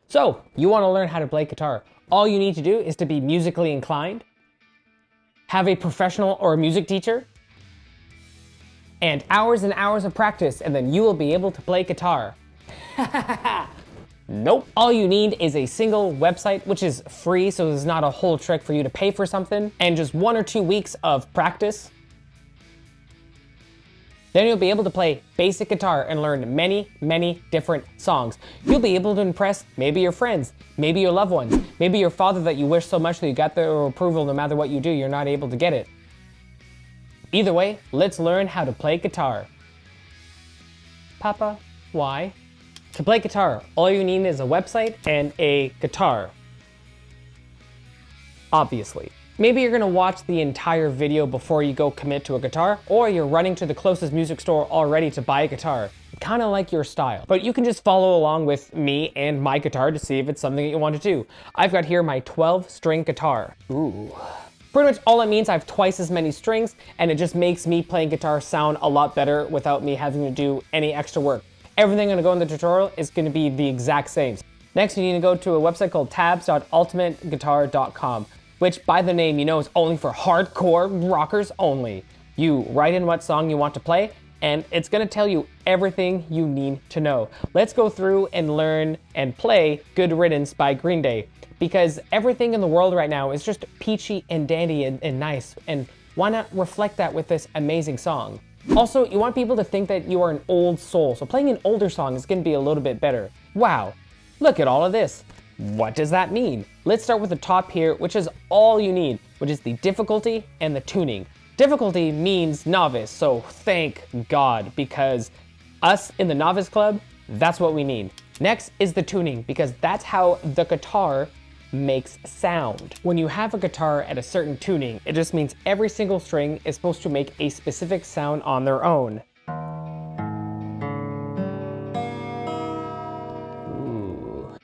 So, you want to learn how to play guitar. All you need to do is to be musically inclined, have a professional or a music teacher, and hours of practice, and then you will be able to play guitar. Nope. All you need is a single website, which is free, so there's not a whole trick for you to pay for something, and just 1 or 2 weeks of practice. Then you'll be able to play basic guitar and learn many, many different songs. You'll be able to impress maybe your friends, maybe your loved ones, maybe your father that you wish so much that you got their approval no matter what you do, you're not able to get it. Either way, let's learn how to play guitar. Papa, why? To play guitar, all you need is a website and a guitar. Obviously. Maybe you're gonna watch the entire video before you go commit to a guitar, or you're running to the closest music store already to buy a guitar. Kind of like your style. But you can just follow along with me and my guitar to see if it's something that you want to do. I've got here my 12-string guitar. Ooh. Pretty much all it means I have twice as many strings, and it just makes me playing guitar sound a lot better without me having to do any extra work. Everything gonna go in the tutorial is gonna be the exact same. Next, you need to go to a website called tabs.ultimateguitar.com. which by the name you know is only for hardcore rockers only. You write in what song you want to play, and it's gonna tell you everything you need to know. Let's go through and learn and play Good Riddance by Green Day, because everything in the world right now is just peachy and dandy and nice, and why not reflect that with this amazing song? Also, you want people to think that you are an old soul, so playing an older song is gonna be a little bit better. Wow, look at all of this. What does that mean? Let's start with the top here, which is all you need, which is the difficulty and the tuning. Difficulty means novice, so thank God, because us in the novice club, that's what we need. Next is the tuning, because that's how the guitar makes sound. When you have a guitar at a certain tuning, it just means every single string is supposed to make a specific sound on their own.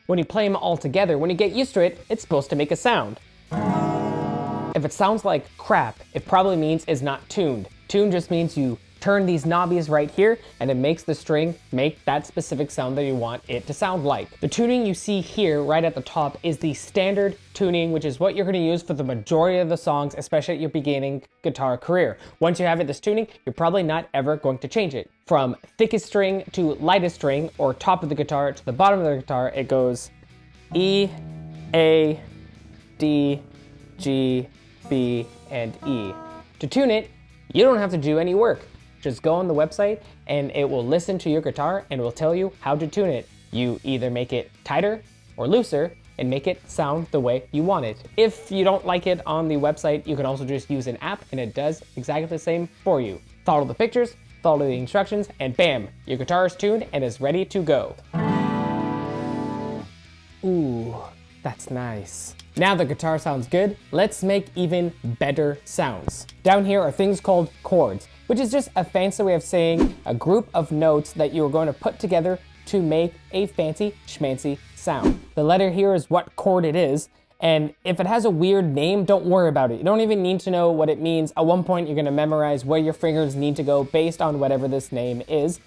When you play them all together, when you get used to it, it's supposed to make a sound. If it sounds like crap, it probably means it's not tuned. Tuned just means you turn these knobbies right here, and it makes the string make that specific sound that you want it to sound like. The tuning you see here right at the top is the standard tuning, which is what you're gonna use for the majority of the songs, especially at your beginning guitar career. Once you have it this tuning, you're probably not ever going to change it. From thickest string to lightest string, or top of the guitar to the bottom of the guitar, it goes E, A, D, G, B, and E. To tune it, you don't have to do any work. Just go on the website and it will listen to your guitar and will tell you how to tune it. You either make it tighter or looser and make it sound the way you want it. If you don't like it on the website, you can also just use an app and it does exactly the same for you. Follow the pictures, follow the instructions, and bam, your guitar is tuned and is ready to go. Ooh, that's nice. Now the guitar sounds good, let's make even better sounds. Down here are things called chords, which is just a fancy way of saying a group of notes that you're going to put together to make a fancy schmancy sound. The letter here is what chord it is, and if it has a weird name, don't worry about it. You don't even need to know what it means. At one point, you're gonna memorize where your fingers need to go based on whatever this name is.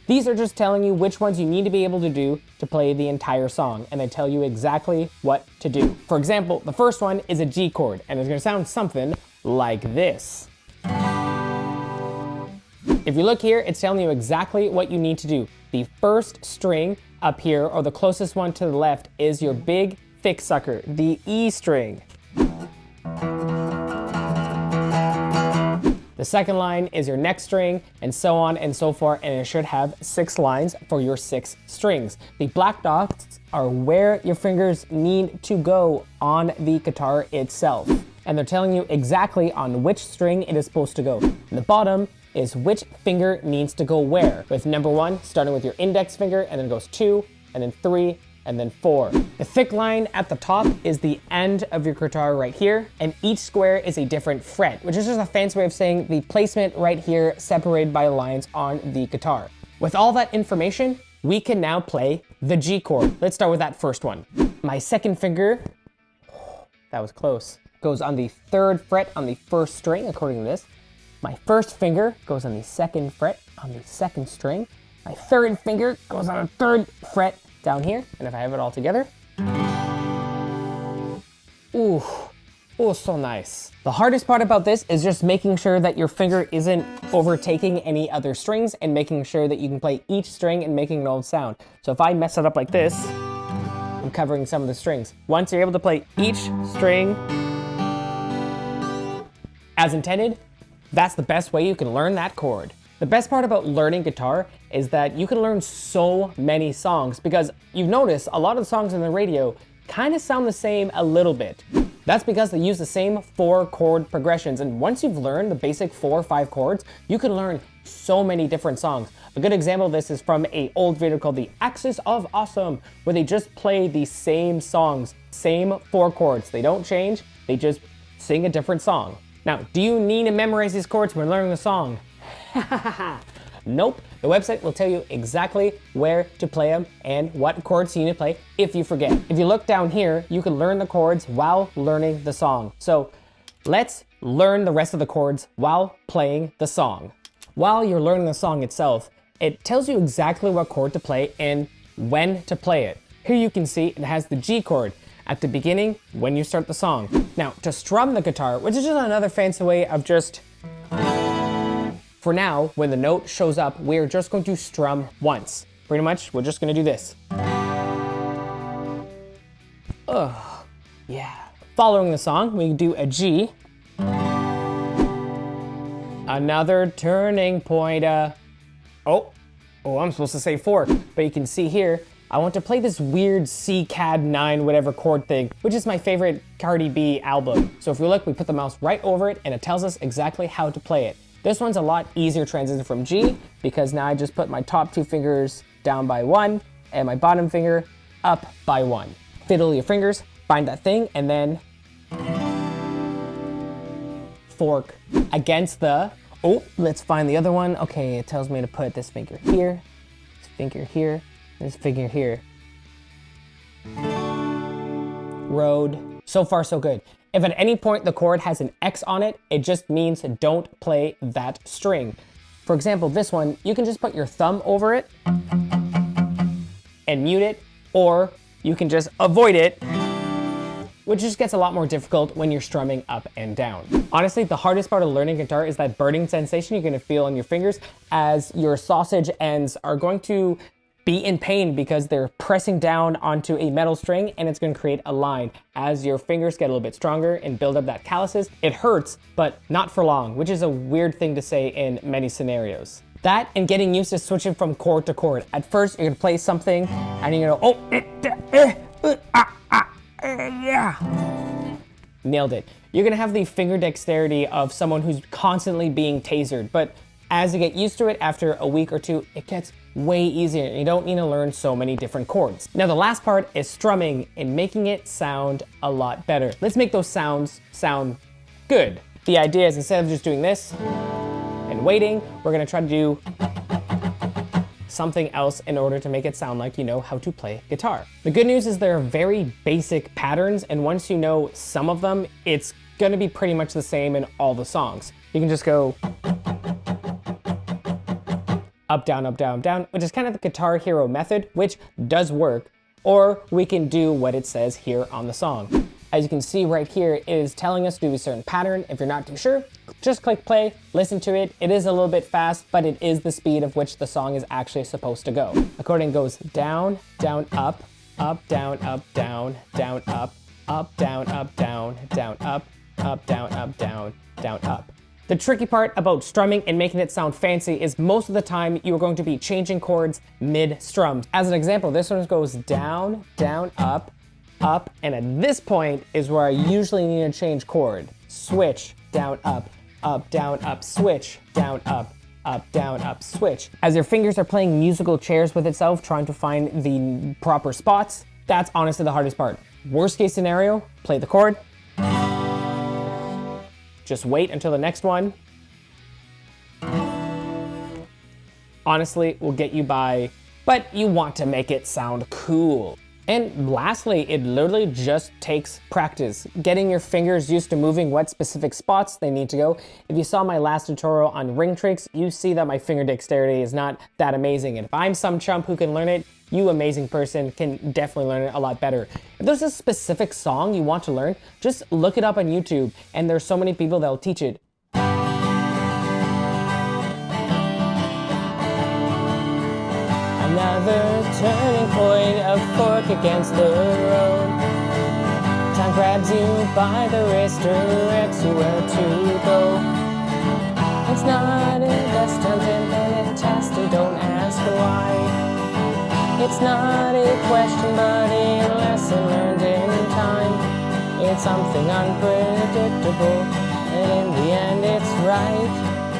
These are just telling you which ones you need to be able to do to play the entire song, and they tell you exactly what to do. For example, the first one is a G chord, and it's gonna sound something like this. If you look here, it's telling you exactly what you need to do. The first string up here, or the closest one to the left, is your big, thick sucker, the E string. The second line is your next string, and so on and so forth, and it should have 6 lines for your 6 strings. The black dots are where your fingers need to go on the guitar itself. And they're telling you exactly on which string it is supposed to go. And the bottom is which finger needs to go where, with number 1 starting with your index finger, and then goes 2, and then 3, and then 4. The thick line at the top is the end of your guitar right here, and each square is a different fret, which is just a fancy way of saying the placement right here separated by lines on the guitar. With all that information, we can now play the G chord. Let's start with that first one. My second finger, that was close, goes on the 3rd fret on the 1st string, according to this. My first finger goes on the 2nd fret on the 2nd string. My 3rd finger goes on the 3rd fret down here, and if I have it all together, Ooh, oh, so nice. The hardest part about this is just making sure that your finger isn't overtaking any other strings and making sure that you can play each string and making an old sound. So if I mess it up like this, I'm covering some of the strings. Once you're able to play each string as intended, that's the best way you can learn that chord. The best part about learning guitar is that you can learn so many songs because you've noticed a lot of the songs on the radio kind of sound the same a little bit. That's because they use the same 4 chord progressions, and once you've learned the basic 4 or 5 chords, you can learn so many different songs. A good example of this is from an old video called The Axis of Awesome, where they just play the same songs, same 4 chords. They don't change, they just sing a different song. Now, do you need to memorize these chords when learning the song? Nope. The website will tell you exactly where to play them and what chords you need to play if you forget. If you look down here, you can learn the chords while learning the song. So let's learn the rest of the chords while playing the song. While you're learning the song itself, it tells you exactly what chord to play and when to play it. Here you can see it has the G chord at the beginning when you start the song. Now, to strum the guitar, which is just another fancy way of just... For now, when the note shows up, we're just going to strum once. Pretty much, we're just gonna do this. Ugh, yeah. Following the song, we do a G. Another turning point, oh, I'm supposed to say 4, but you can see here, I want to play this weird C-CAD 9 whatever chord thing, which is my favorite Cardi B album. So if you look, we put the mouse right over it and it tells us exactly how to play it. This one's a lot easier transition from G because now I just put my top 2 fingers down by 1 and my bottom finger up by 1. Fiddle your fingers, find that thing, and then fork against the, oh, let's find the other one. Okay, it tells me to put this finger here, this finger here, this finger here. Road. So far, so good. If at any point the chord has an X on it, it just means don't play that string. For example, this one, you can just put your thumb over it and mute it, or you can just avoid it, which just gets a lot more difficult when you're strumming up and down. Honestly, the hardest part of learning guitar is that burning sensation you're gonna feel on your fingers as your sausage ends are going to be in pain because they're pressing down onto a metal string and it's gonna create a line. As your fingers get a little bit stronger and build up that calluses, it hurts, but not for long, which is a weird thing to say in many scenarios. That and getting used to switching from chord to chord. At first, you're gonna play something and you're gonna, yeah. Nailed it. You're gonna have the finger dexterity of someone who's constantly being tasered, but as you get used to it after a week or 2, it gets way easier. You don't need to learn so many different chords. Now the last part is strumming and making it sound a lot better. Let's make those sounds sound good. The idea is instead of just doing this and waiting, we're gonna try to do something else in order to make it sound like you know how to play guitar. The good news is there are very basic patterns, and once you know some of them, it's gonna be pretty much the same in all the songs. You can just go up, down, down, which is kind of the Guitar Hero method, which does work, or we can do what it says here on the song. As you can see right here, it is telling us to do a certain pattern. If you're not too sure, just click play, listen to it. It is a little bit fast, but it is the speed of which the song is actually supposed to go. According goes down, down, up, down, up, down, down, up, down, up, down, down, up, down, up, down, down, up. The tricky part about strumming and making it sound fancy is most of the time you are going to be changing chords mid-strum. As an example, this one goes down, down, up, and at this point is where I usually need to change chord. Switch, down, up, down, up, switch, down, up, down, up, switch. As your fingers are playing musical chairs with itself, trying to find the proper spots, that's honestly the hardest part. Worst case scenario, play the chord, just wait until the next one. Honestly, will get you by, but you want to make it sound cool. And lastly, it literally just takes practice. Getting your fingers used to moving what specific spots they need to go. If you saw my last tutorial on ring tricks, you see that my finger dexterity is not that amazing. And if I'm some chump who can learn it, you amazing person can definitely learn it a lot better. If there's a specific song you want to learn, just look it up on YouTube, and there's so many people that'll teach it. Another turning point, a fork against the road. Time grabs you by the wrist, directs you where to go. It's not a destined and tested, don't ask why. It's not a question, but a lesson learned in time. It's something unpredictable, and in the end it's right.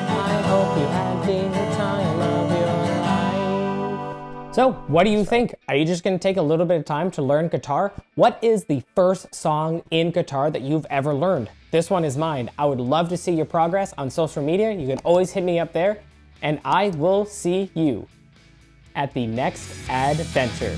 I hope you had the time of your life. So, what do you think? Are you just gonna take a little bit of time to learn guitar? What is the first song in guitar that you've ever learned? This one is mine. I would love to see your progress on social media. You can always hit me up there, and I will see you at the next adventure.